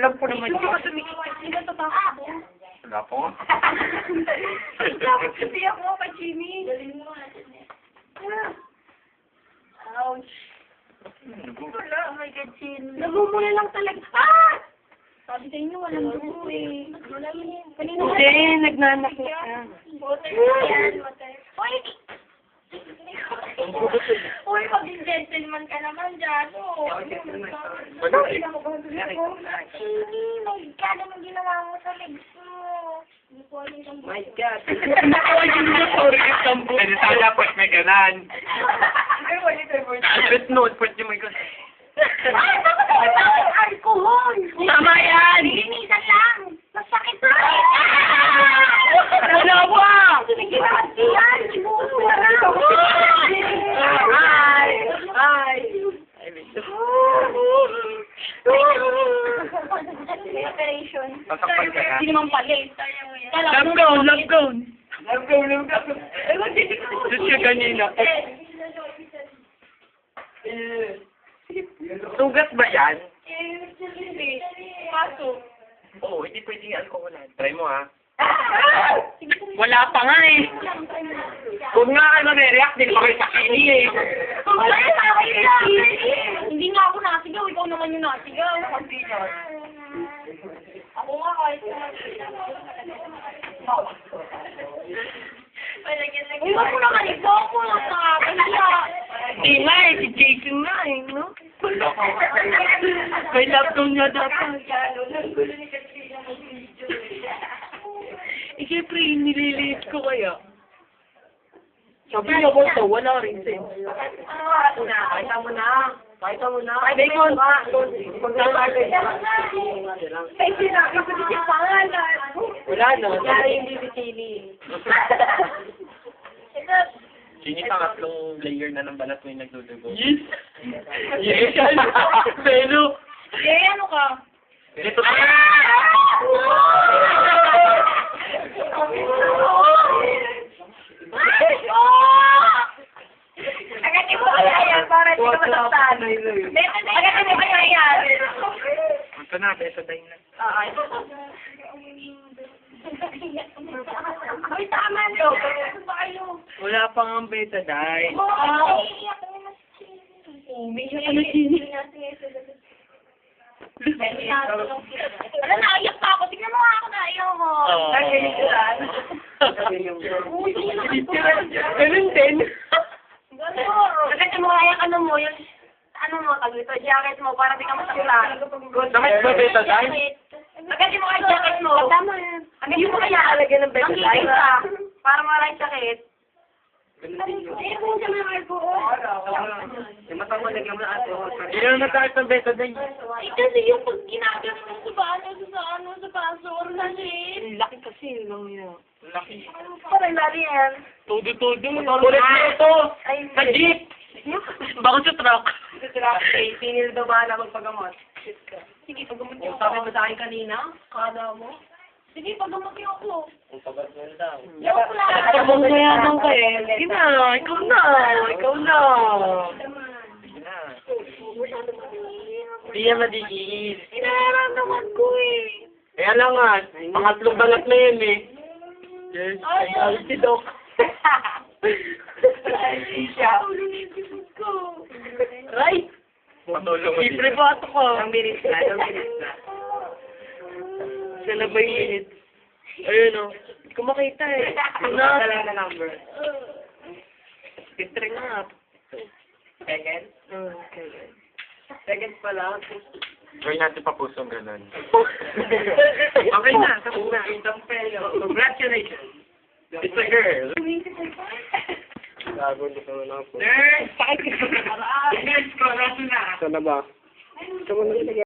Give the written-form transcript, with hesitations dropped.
Alam ko naman yun. Hindi to pa. Wala po. Dapat kasi ako kay Jimmy. Ouch. Wala, oh my God, Chin. Nagmumula lang talaga. Ah! Sabi sa inyo, walang dugo eh. Wala mo yun. Kanina Hindi, nagnanak na siya. Uy! Uy, maging gentleman ka naman dyan. Wala eh. Chini, my God, anong ginawa mo sa legs mo? Hindi ko alam yung My God. Sorry, kambo. Pwede sana, pwede may ganan. Ay, wala tayo. Albert note, pwede may ganan. Ay, bakit ako ng alcohol? Tama yan! Linisan lang. Masakit na. Wala ba? Sinigilad yan. Ibuso na lang. Ay! Ay! Operation. Sasakpan ka na. Hindi naman pala eh. Love gown, love gown. Love gown, love gown. Just siya kanina. Sugat ba yan? Hindi. Paso. Oo, hindi pwedeng alkoholan. Try mo ha. Wala pa nga eh. Kung nga kayo mag-react, din pa kayo sa kini eh. Wala sa akin na. Hindi nga ako nasigaw. Ikaw naman yung nasigaw. Ako nga kahit uy, wag mo naman i-focus sa akin. Hindi nga eh, si Jason nga eh, no? May laptop niya dapat. Eh, siyempre, nililiit ko kaya. Sabi niya ko ito, wala rin sense. Pakita mo na. Pakita mo na. Ay, Bacon! Ay, sinabi ko din yung pangalan. Wala na. Yari yung bibitili. Sini pangatlong layer na ng balat mo yung nagdudugo. Yes! Yes! Pero... Eh, ano ka? Ito pa! Agatin mo kaya yan para hindi ka masaktan. Agatin mo kaya yan. Ito na, betadine na. Ay, tama no. Wala pa nga ang betadine. Umiiyak ka na, Chini. Wala, naiyak pa ako. Tignan mo nga ako, naiyak mo. Ganun din. Agatin mo kaya ano mo, yung ano mo, ito, jacket mo, para di ka masaktan. Damit ba betadine? Agatin mo kaya jacket mo. Tama yan. Agatin mo kaya alagyan ng betadine. Para mawala yung sakit. Eh, kung siya may alcohol. Mata mo, lagyan mo na alcohol. Hindi naman tayo ng betadine. Eh, kasi yung pag ginagano mo sa baso, or nasin. Laki kasi, lang yun. Laki. Parang lali yan. Todo-todo. Kulit na ito. Sa jeep. Baka sa truck. Sa truck, eh, pinil daw ba na magpagamot? Sige, pagamot niyo ako. Sabi mo sa akin kanina, kada mo. Sige, pagamot niyo ako. Ang pagat mo daw. Joke lang. Tabong na yan ang kayo. Sige na, ikaw na. Ikaw na. Sige na. Hindi yan madigiis. Inaramdaman ko eh. Kaya lang nga, pangatlong balat na yun eh. Yes, ay si Doc. Siya. Right? Libre pa ito ko. Ang bilis na. Siya na ba yung minute? Ayun o. Hindi ko makita eh. Wala na number. Pitring nga. Second? Okay. Second pa lang. Gawin natin pa pusong ganun. Okay na. Tapos na. Congratulations. It's a girl. Gago, dito na lang po. Nurse! Sakit ka. Nurse ko, nasa na. Sana ba? Ito mo na